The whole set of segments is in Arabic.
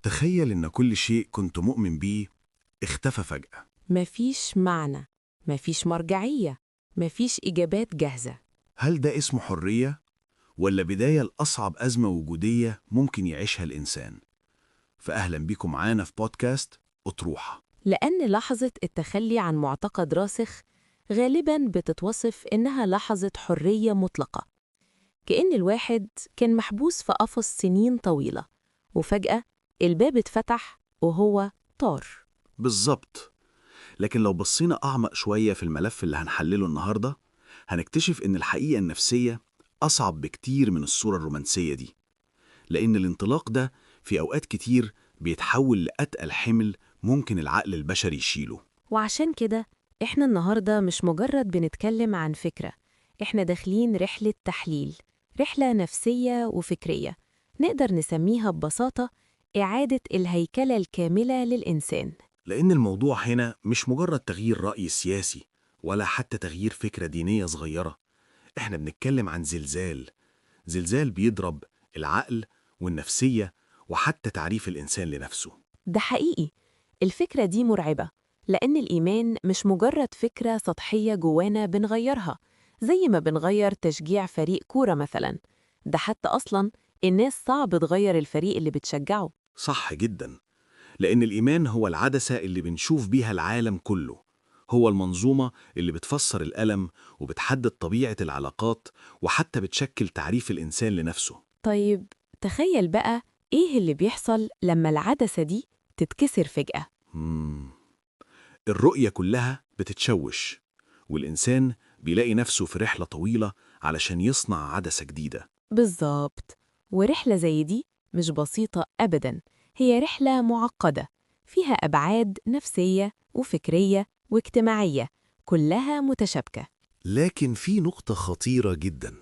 تخيل إن كل شيء كنت مؤمن بيه اختفى فجأة. مفيش معنى، مفيش مرجعية، مفيش إجابات جاهزة. هل ده اسمه حرية؟ ولا بداية لأصعب أزمة وجودية ممكن يعيشها الإنسان؟ فأهلا بيكم معانا في بودكاست أطروحة. لأن لحظة التخلي عن معتقد راسخ غالباً بتتوصف إنها لحظة حرية مطلقة، كأن الواحد كان محبوس في قفص سنين طويلة وفجأة الباب اتفتح وهو طار. بالظبط. لكن لو بصينا أعمق شوية في الملف اللي هنحلله النهاردة، هنكتشف إن الحقيقة النفسية أصعب بكتير من الصورة الرومانسية دي، لأن الانطلاق ده في أوقات كتير بيتحول لأتقل حمل ممكن العقل البشري يشيله. وعشان كده إحنا النهاردة مش مجرد بنتكلم عن فكرة، إحنا داخلين رحلة تحليل، رحلة نفسية وفكرية، نقدر نسميها ببساطة إعادة الهيكلة الكاملة للإنسان. لأن الموضوع هنا مش مجرد تغيير رأي سياسي ولا حتى تغيير فكرة دينية صغيرة. إحنا بنتكلم عن زلزال بيضرب العقل والنفسية وحتى تعريف الإنسان لنفسه. ده حقيقي، الفكرة دي مرعبة، لأن الإيمان مش مجرد فكرة سطحية جوانا بنغيرها، زي ما بنغير تشجيع فريق كورة مثلاً. ده حتى أصلاً الناس صعب تغير الفريق اللي بتشجعه. صح جدا، لأن الإيمان هو العدسة اللي بنشوف بيها العالم كله، هو المنظومة اللي بتفسر الألم وبتحدد طبيعة العلاقات وحتى بتشكل تعريف الإنسان لنفسه. طيب تخيل بقى إيه اللي بيحصل لما العدسة دي تتكسر فجأة؟ مم. الرؤية كلها بتتشوش، والإنسان بيلاقي نفسه في رحلة طويلة علشان يصنع عدسة جديدة. بالظبط، ورحلة زي دي مش بسيطة أبداً، هي رحلة معقدة فيها أبعاد نفسية وفكرية واجتماعية كلها متشابكة. لكن في نقطة خطيرة جدا،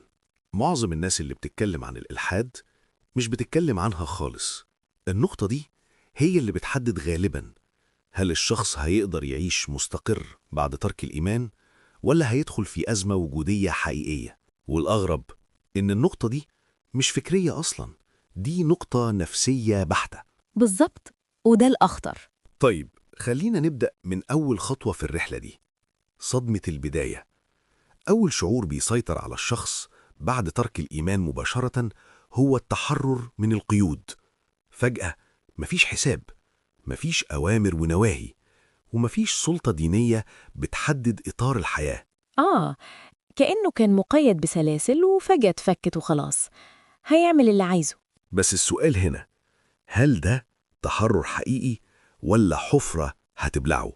معظم الناس اللي بتتكلم عن الإلحاد مش بتتكلم عنها خالص. النقطة دي هي اللي بتحدد غالبا هل الشخص هيقدر يعيش مستقر بعد ترك الإيمان ولا هيدخل في أزمة وجودية حقيقية. والأغرب إن النقطة دي مش فكرية أصلا، دي نقطة نفسية بحتة. بالظبط، وده الأخطر. طيب خلينا نبدأ من أول خطوة في الرحلة دي، صدمة البداية. أول شعور بيسيطر على الشخص بعد ترك الإيمان مباشرة هو التحرر من القيود. فجأة مفيش حساب، مفيش أوامر ونواهي، ومفيش سلطة دينية بتحدد إطار الحياة. كأنه كان مقيد بسلاسل وفجأة اتفكت وخلاص، هيعمل اللي عايزه. بس السؤال هنا، هل ده تحرر حقيقي ولا حفرة هتبلعه؟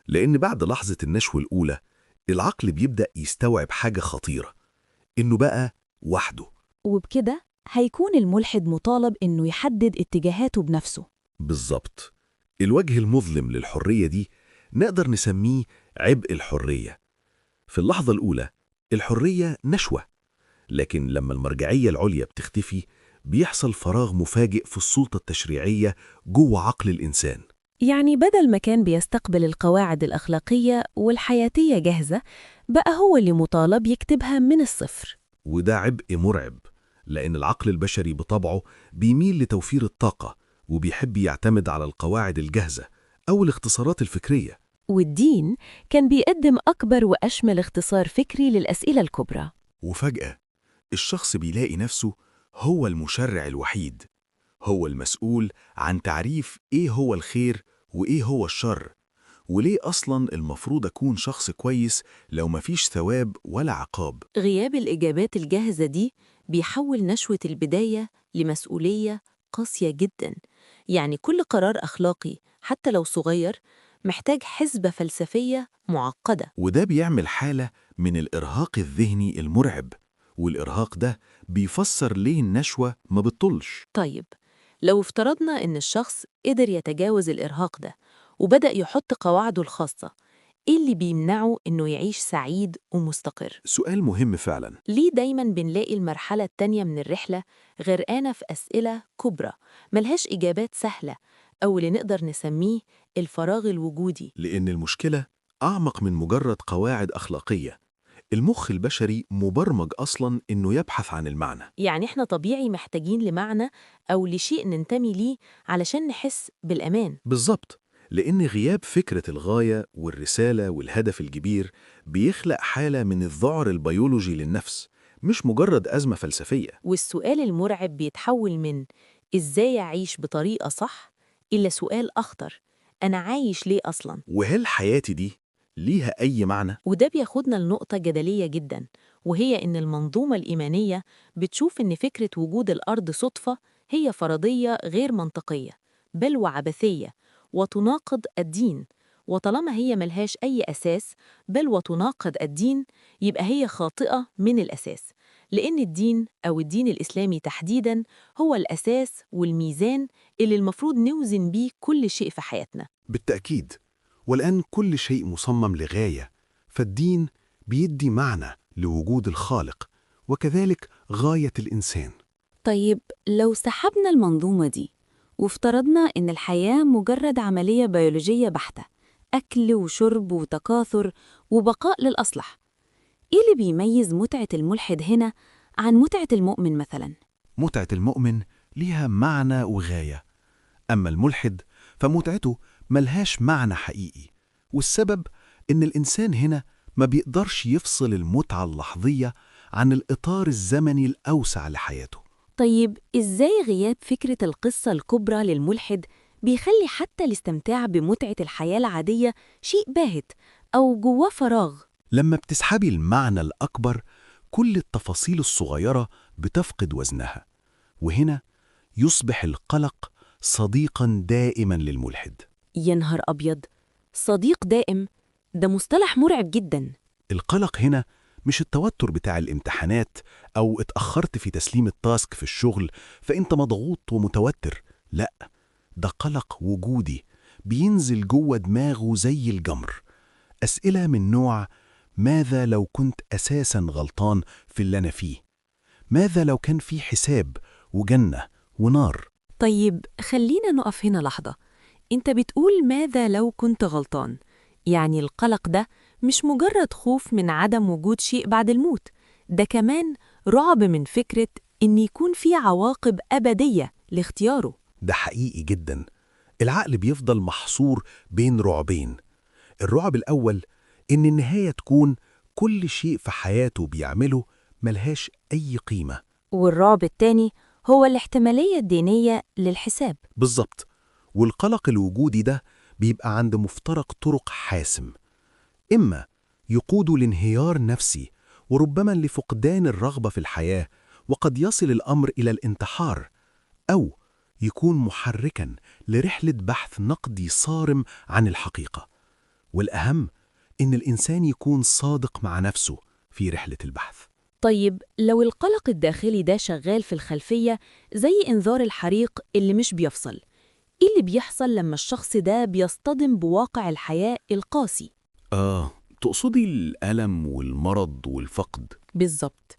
لأن بعد لحظة النشوة الأولى العقل بيبدأ يستوعب حاجة خطيرة، إنه بقى وحده. وبكده هيكون الملحد مطالب إنه يحدد اتجاهاته بنفسه. بالظبط. الوجه المظلم للحرية دي نقدر نسميه عبء الحرية. في اللحظة الأولى الحرية نشوة، لكن لما المرجعية العليا بتختفي بيحصل فراغ مفاجئ في السلطة التشريعية جوه عقل الإنسان. يعني بدل ما كان بيستقبل القواعد الأخلاقية والحياتية جاهزة، بقى هو اللي مطالب يكتبها من الصفر. وده عبء مرعب، لأن العقل البشري بطبعه بيميل لتوفير الطاقة وبيحب يعتمد على القواعد الجاهزة أو الاختصارات الفكرية. والدين كان بيقدم أكبر وأشمل اختصار فكري للأسئلة الكبرى. وفجأة الشخص بيلاقي نفسه هو المشرع الوحيد، هو المسؤول عن تعريف إيه هو الخير وإيه هو الشر، وليه أصلاً المفروض أكون شخص كويس لو مفيش ثواب ولا عقاب. غياب الإجابات الجاهزة دي بيحول نشوة البداية لمسؤولية قاسية جداً. يعني كل قرار أخلاقي حتى لو صغير محتاج حسبة فلسفية معقدة. وده بيعمل حالة من الإرهاق الذهني المرعب، والإرهاق ده بيفسر ليه النشوة ما بتطلش. طيب لو افترضنا إن الشخص قدر يتجاوز الإرهاق ده وبدأ يحط قواعده الخاصة، إيه اللي بيمنعه إنه يعيش سعيد ومستقر؟ سؤال مهم فعلاً. ليه دايماً بنلاقي المرحلة التانية من الرحلة غرقانة في أسئلة كبرى ملهاش إجابات سهلة، أو اللي نقدر نسميه الفراغ الوجودي؟ لأن المشكلة أعمق من مجرد قواعد أخلاقية. المخ البشري مبرمج أصلاً إنه يبحث عن المعنى. يعني إحنا طبيعي محتاجين لمعنى أو لشيء ننتمي ليه علشان نحس بالأمان. بالظبط، لأن غياب فكرة الغاية والرسالة والهدف الكبير بيخلق حالة من الذعر البيولوجي للنفس، مش مجرد أزمة فلسفية. والسؤال المرعب بيتحول من إزاي أعيش بطريقة صح إلى سؤال أخطر، أنا عايش ليه أصلاً؟ وهل حياتي دي ليها أي معنى؟ وده بياخدنا لنقطة جدلية جداً، وهي إن المنظومة الإيمانية بتشوف إن فكرة وجود الأرض صدفة هي فرضية غير منطقية، بل وعبثية، وتناقض الدين. وطالما هي ملهاش أي أساس بل وتناقض الدين، يبقى هي خاطئة من الأساس، لأن الدين أو الدين الإسلامي تحديداً هو الأساس والميزان اللي المفروض نوزن بيه كل شيء في حياتنا. بالتأكيد، والآن كل شيء مصمم لغاية، فالدين بيدي معنى لوجود الخالق، وكذلك غاية الإنسان. طيب لو سحبنا المنظومة دي وافترضنا إن الحياة مجرد عملية بيولوجية بحتة، أكل وشرب وتكاثر وبقاء للأصلح، إيه اللي بيميز متعة الملحد هنا عن متعة المؤمن مثلاً؟ متعة المؤمن ليها معنى وغاية، أما الملحد فمتعته ملهاش معنى حقيقي، والسبب إن الإنسان هنا ما بيقدرش يفصل المتعة اللحظية عن الإطار الزمني الأوسع لحياته. طيب إزاي غياب فكرة القصة الكبرى للملحد بيخلي حتى الاستمتاع بمتعة الحياة العادية شيء باهت أو جواه فراغ؟ لما بتسحبي المعنى الأكبر، كل التفاصيل الصغيرة بتفقد وزنها، وهنا يصبح القلق صديقاً دائماً للملحد. يا نهار أبيض، صديق دائم؟ ده مصطلح مرعب جداً. القلق هنا مش التوتر بتاع الامتحانات أو اتأخرت في تسليم التاسك في الشغل فأنت مضغوط ومتوتر، لأ، ده قلق وجودي بينزل جوه دماغه زي الجمر. أسئلة من نوع: ماذا لو كنت أساساً غلطان في اللي أنا فيه؟ ماذا لو كان في حساب وجنة ونار؟ طيب خلينا نقف هنا لحظة. أنت بتقول ماذا لو كنت غلطان، يعني القلق ده مش مجرد خوف من عدم وجود شيء بعد الموت، ده كمان رعب من فكرة إن يكون في عواقب أبدية لاختياره. ده حقيقي جداً. العقل بيفضل محصور بين رعبين. الرعب الأول إن النهاية تكون كل شيء في حياته بيعمله ملهاش أي قيمة. والرعب التاني هو الاحتمالية الدينية للحساب. بالظبط، والقلق الوجودي ده بيبقى عند مفترق طرق حاسم، إما يقوده لانهيار نفسي وربما لفقدان الرغبة في الحياة، وقد يصل الأمر إلى الانتحار، أو يكون محركاً لرحلة بحث نقدي صارم عن الحقيقة. والأهم إن الإنسان يكون صادق مع نفسه في رحلة البحث. طيب لو القلق الداخلي ده شغال في الخلفية زي إنذار الحريق اللي مش بيفصل، إيه اللي بيحصل لما الشخص ده بيصطدم بواقع الحياة القاسي؟ تقصدي الألم والمرض والفقد؟ بالظبط،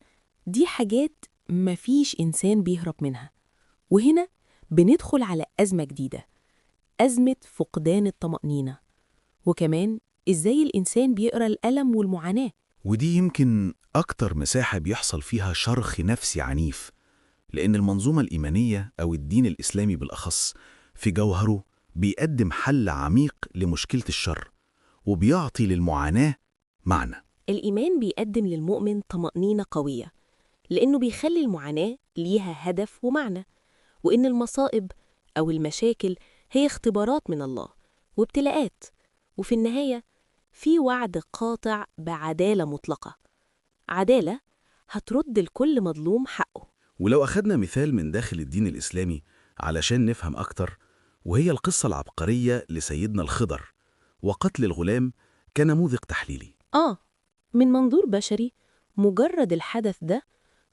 دي حاجات مفيش إنسان بيهرب منها. وهنا بندخل على أزمة جديدة، أزمة فقدان الطمأنينة، وكمان إزاي الإنسان بيقرأ الألم والمعاناة. ودي يمكن أكتر مساحة بيحصل فيها شرخ نفسي عنيف، لأن المنظومة الإيمانية أو الدين الإسلامي بالأخص في جوهره بيقدم حل عميق لمشكلة الشر، وبيعطي للمعاناة معنى. الإيمان بيقدم للمؤمن طمأنينة قوية، لأنه بيخلي المعاناة ليها هدف ومعنى، وإن المصائب أو المشاكل هي اختبارات من الله وابتلاءات، وفي النهاية في وعد قاطع بعدالة مطلقة، عدالة هترد لكل مظلوم حقه. ولو أخدنا مثال من داخل الدين الإسلامي علشان نفهم أكتر، وهي القصة العبقرية لسيدنا الخضر وقتل الغلام كنموذج تحليلي. من منظور بشري، مجرد الحدث ده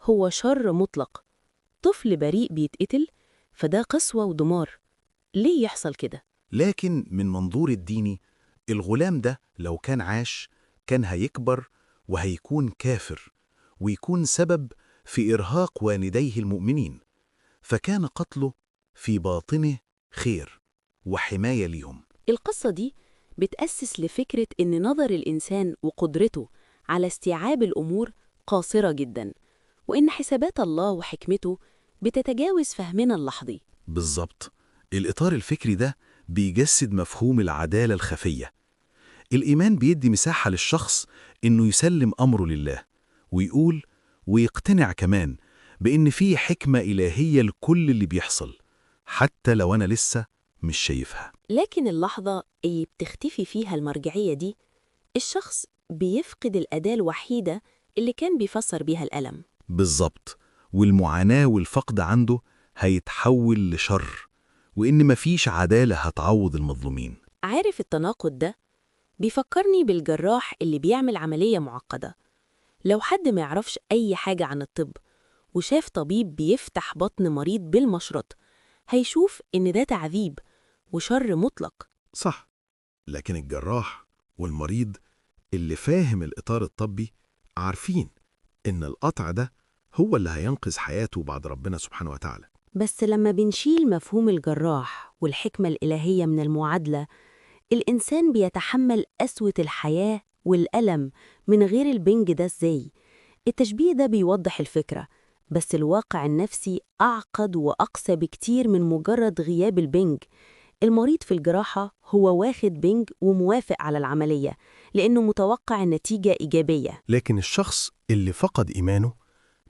هو شر مطلق، طفل بريء بيتقتل، فده قسوة ودمار. ليه يحصل كده؟ لكن من منظور الديني، الغلام ده لو كان عاش كان هيكبر وهيكون كافر، ويكون سبب في إرهاق والديه المؤمنين، فكان قتله في باطنه خير وحماية ليهم. القصة دي بتأسس لفكرة إن نظر الإنسان وقدرته على استيعاب الأمور قاصرة جداً، وإن حسابات الله وحكمته بتتجاوز فهمنا اللحظي. بالظبط. الإطار الفكري ده بيجسد مفهوم العدالة الخفية. الإيمان بيدي مساحة للشخص إنه يسلم أمره لله، ويقول ويقتنع كمان بإن فيه حكمة إلهية لكل اللي بيحصل، حتى لو أنا لسه مش شايفها. لكن اللحظة اللي بتختفي فيها المرجعية دي، الشخص بيفقد الأداة الوحيدة اللي كان بيفسر بيها الألم. بالظبط. والمعاناة والفقد عنده هيتحول لشر، وإن مفيش عدالة هتعوض المظلومين. عارف التناقض ده؟ بيفكرني بالجراح اللي بيعمل عملية معقدة. لو حد ما يعرفش أي حاجة عن الطب وشاف طبيب بيفتح بطن مريض بالمشرط، هيشوف إن ده تعذيب وشر مطلق. صح. لكن الجراح والمريض اللي فاهم الإطار الطبي عارفين إن القطع ده هو اللي هينقذ حياته بعد ربنا سبحانه وتعالى. بس لما بنشيل مفهوم الجراح والحكمة الإلهية من المعادلة، الإنسان بيتحمل قسوة الحياة والألم من غير البنج ده. إزاي؟ التشبيه ده بيوضح الفكرة، بس الواقع النفسي أعقد وأقسى بكتير من مجرد غياب البنج. المريض في الجراحة هو واخد بنج وموافق على العملية لأنه متوقع النتيجة إيجابية. لكن الشخص اللي فقد إيمانه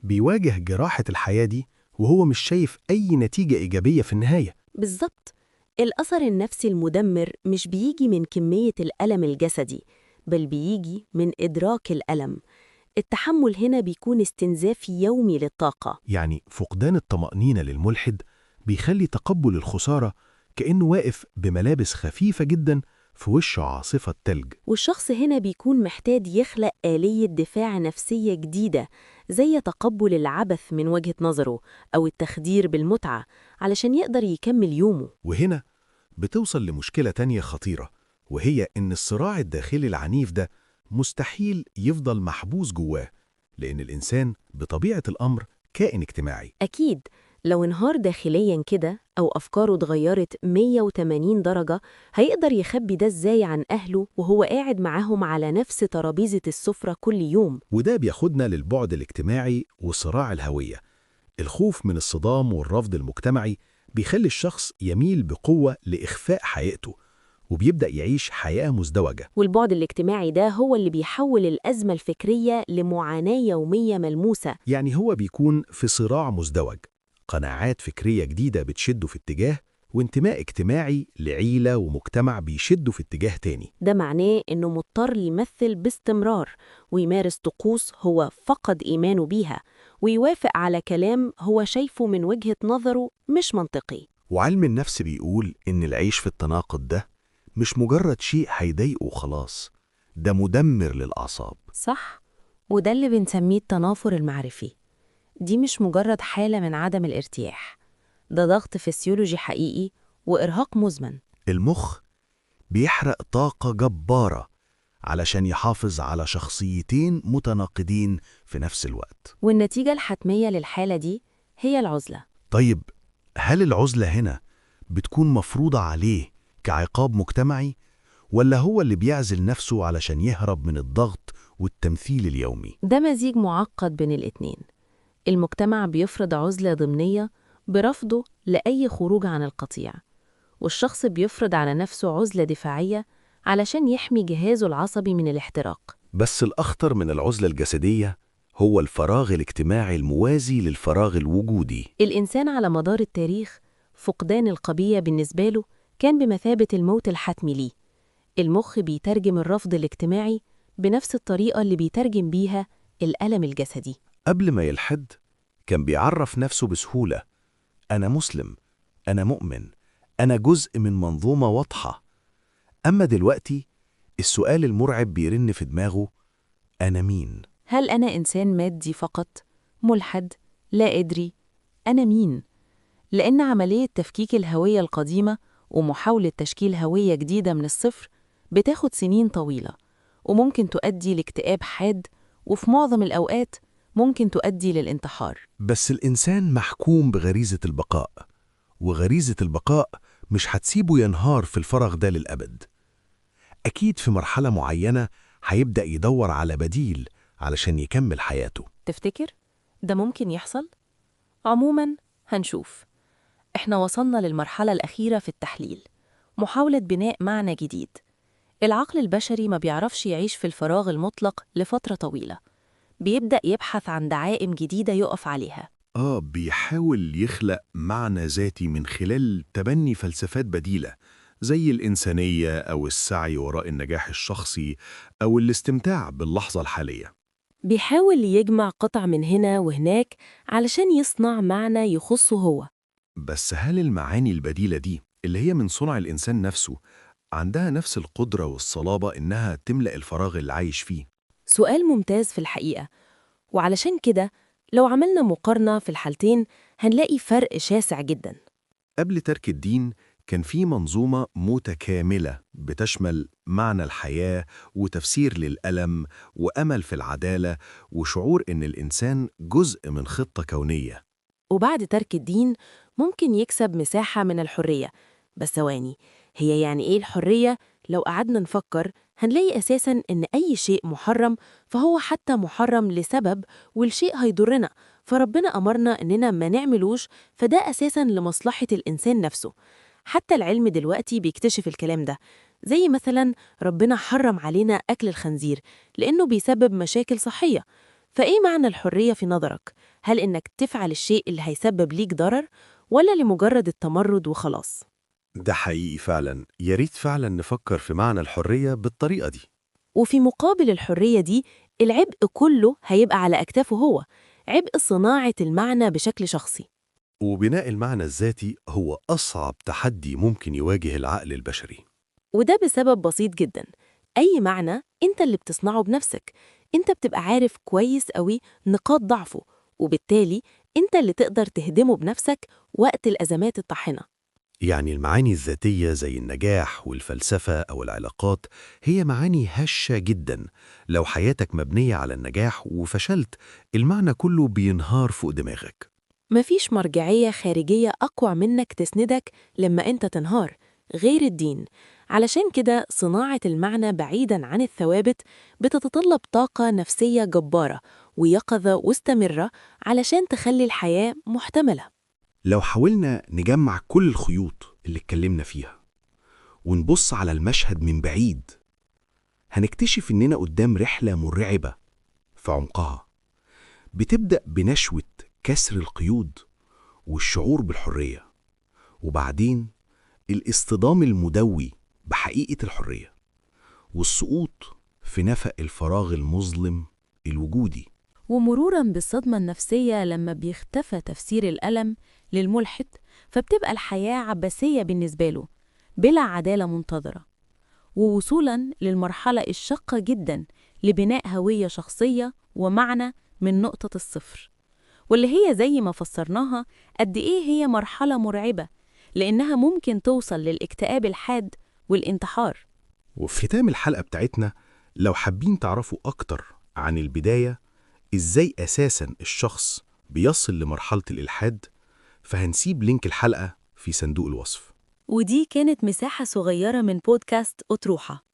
بيواجه جراحة الحياة دي وهو مش شايف أي نتيجة إيجابية في النهاية. بالظبط. الأثر النفسي المدمر مش بيجي من كمية الألم الجسدي، بل بيجي من إدراك الألم. التحمل هنا بيكون استنزاف يومي للطاقة. يعني فقدان الطمأنينة للملحد بيخلي تقبل الخسارة كأنه واقف بملابس خفيفة جدا في وش عاصفة تلج. والشخص هنا بيكون محتاج يخلق آلية دفاع نفسية جديدة، زي تقبل العبث من وجهة نظره أو التخدير بالمتعة علشان يقدر يكمل يومه. وهنا بتوصل لمشكلة تانية خطيرة، وهي إن الصراع الداخلي العنيف ده مستحيل يفضل محبوس جواه، لأن الإنسان بطبيعة الأمر كائن اجتماعي. أكيد لو انهار داخلياً كده أو أفكاره اتغيرت 180 درجة، هيقدر يخبي ده إزاي عن أهله وهو قاعد معاهم على نفس ترابيزة السفرة كل يوم؟ وده بياخدنا للبعد الاجتماعي وصراع الهوية. الخوف من الصدام والرفض المجتمعي بيخلي الشخص يميل بقوة لإخفاء حقيقته، وبيبدأ يعيش حياة مزدوجة. والبعد الاجتماعي ده هو اللي بيحول الأزمة الفكرية لمعاناة يومية ملموسة. يعني هو بيكون في صراع مزدوج، قناعات فكرية جديدة بتشده في اتجاه، وانتماء اجتماعي لعيلة ومجتمع بيشده في اتجاه تاني. ده معناه إنه مضطر يمثل باستمرار ويمارس طقوس هو فقد إيمانه بيها، ويوافق على كلام هو شايفه من وجهة نظره مش منطقي. وعلم النفس بيقول إن العيش في التناقض ده مش مجرد شيء هيضايقه خلاص، ده مدمر للأعصاب. صح؟ وده اللي بنسميه التنافر المعرفي. دي مش مجرد حالة من عدم الارتياح، ده ضغط فسيولوجي حقيقي وإرهاق مزمن. المخ بيحرق طاقة جبارة علشان يحافظ على شخصيتين متناقضين في نفس الوقت. والنتيجة الحتمية للحالة دي هي العزلة. طيب، هل العزلة هنا بتكون مفروضة عليه كعقاب مجتمعي، ولا هو اللي بيعزل نفسه علشان يهرب من الضغط والتمثيل اليومي؟ ده مزيج معقد بين الاتنين. المجتمع بيفرض عزلة ضمنية برفضه لأي خروج عن القطيع، والشخص بيفرض على نفسه عزلة دفاعية علشان يحمي جهازه العصبي من الاحتراق. بس الأخطر من العزلة الجسدية هو الفراغ الاجتماعي الموازي للفراغ الوجودي. الإنسان على مدار التاريخ فقدان القبية بالنسبة له كان بمثابة الموت الحتمي ليه. المخ بيترجم الرفض الاجتماعي بنفس الطريقة اللي بيترجم بيها الألم الجسدي. قبل ما يلحد كان بيعرف نفسه بسهولة: أنا مسلم، أنا مؤمن، أنا جزء من منظومة واضحة. أما دلوقتي السؤال المرعب بيرن في دماغه: أنا مين؟ هل أنا إنسان مادي فقط؟ ملحد؟ لا أدري؟ أنا مين؟ لأن عملية تفكيك الهوية القديمة ومحاولة تشكيل هوية جديدة من الصفر بتاخد سنين طويلة، وممكن تؤدي لاكتئاب حاد، وفي معظم الأوقات ممكن تؤدي للانتحار. بس الإنسان محكوم بغريزة البقاء، وغريزة البقاء مش هتسيبه ينهار في الفراغ ده للأبد. أكيد في مرحلة معينة هيبدأ يدور على بديل علشان يكمل حياته. تفتكر ده ممكن يحصل؟ عموماً هنشوف. إحنا وصلنا للمرحلة الأخيرة في التحليل، محاولة بناء معنى جديد. العقل البشري ما بيعرفش يعيش في الفراغ المطلق لفترة طويلة، بيبدأ يبحث عن دعائم جديدة يقف عليها. بيحاول يخلق معنى ذاتي من خلال تبني فلسفات بديلة زي الإنسانية أو السعي وراء النجاح الشخصي أو الاستمتاع باللحظة الحالية. بيحاول يجمع قطع من هنا وهناك علشان يصنع معنى يخصه هو. بس هل المعاني البديلة دي اللي هي من صنع الإنسان نفسه عندها نفس القدرة والصلابة إنها تملأ الفراغ اللي عايش فيه؟ سؤال ممتاز في الحقيقة، وعلشان كده لو عملنا مقارنة في الحالتين هنلاقي فرق شاسع جدا. قبل ترك الدين كان في منظومة متكاملة بتشمل معنى الحياة وتفسير للألم وأمل في العدالة وشعور إن الإنسان جزء من خطة كونية. وبعد ترك الدين ممكن يكسب مساحة من الحرية. بس ثواني، هي يعني إيه الحرية؟ لو قعدنا نفكر هنلاقي أساساً إن أي شيء محرم فهو حتى محرم لسبب، والشيء هيضرنا فربنا أمرنا إننا ما نعملوش، فده أساساً لمصلحة الإنسان نفسه. حتى العلم دلوقتي بيكتشف الكلام ده، زي مثلاً ربنا حرم علينا أكل الخنزير لأنه بيسبب مشاكل صحية. فإيه معنى الحرية في نظرك؟ هل إنك تفعل الشيء اللي هيسبب ليك ضرر، ولا لمجرد التمرد وخلاص؟ ده حقيقي فعلا، ياريت فعلا نفكر في معنى الحرية بالطريقة دي. وفي مقابل الحرية دي العبء كله هيبقى على أكتافه هو، عبء صناعة المعنى بشكل شخصي. وبناء المعنى الذاتي هو أصعب تحدي ممكن يواجه العقل البشري. وده بسبب بسيط جدا، أي معنى أنت اللي بتصنعه بنفسك، أنت بتبقى عارف كويس قوي نقاط ضعفه، وبالتالي أنت اللي تقدر تهدمه بنفسك وقت الأزمات الطاحنة. يعني المعاني الذاتية زي النجاح والفلسفة أو العلاقات هي معاني هشة جدا. لو حياتك مبنية على النجاح وفشلت، المعنى كله بينهار فوق دماغك. مفيش مرجعية خارجية أقوى منك تسندك لما أنت تنهار، غير الدين. علشان كده صناعة المعنى بعيداً عن الثوابت بتتطلب طاقة نفسية جبارة ويقظة مستمرة علشان تخلي الحياة محتملة. لو حاولنا نجمع كل الخيوط اللي اتكلمنا فيها ونبص على المشهد من بعيد، هنكتشف إننا قدام رحلة مرعبة في عمقها، بتبدأ بنشوة كسر القيود والشعور بالحرية، وبعدين الاصطدام المدوي بحقيقة الحرية والسقوط في نفق الفراغ المظلم الوجودي. ومروراً بالصدمة النفسية لما بيختفى تفسير الألم للملحد، فبتبقى الحياة عبثية بالنسبة له بلا عدالة منتظرة، ووصولاً للمرحلة الشاقة جداً لبناء هوية شخصية ومعنى من نقطة الصفر، واللي هي زي ما فسرناها قد إيه هي مرحلة مرعبة، لأنها ممكن توصل للاكتئاب الحاد والانتحار. وفي ختام الحلقة بتاعتنا، لو حابين تعرفوا أكتر عن البداية، إزاي أساساً الشخص بيصل لمرحلة الإلحاد، فهنسيب لينك الحلقة في صندوق الوصف. ودي كانت مساحة صغيرة من بودكاست أطروحة،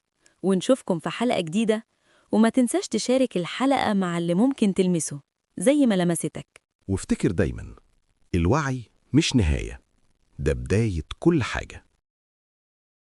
ونشوفكم في حلقة جديدة. وما تنساش تشارك الحلقة مع اللي ممكن تلمسه زي ما لمستك. وافتكر دايماً، الوعي مش نهاية، ده بداية كل حاجة.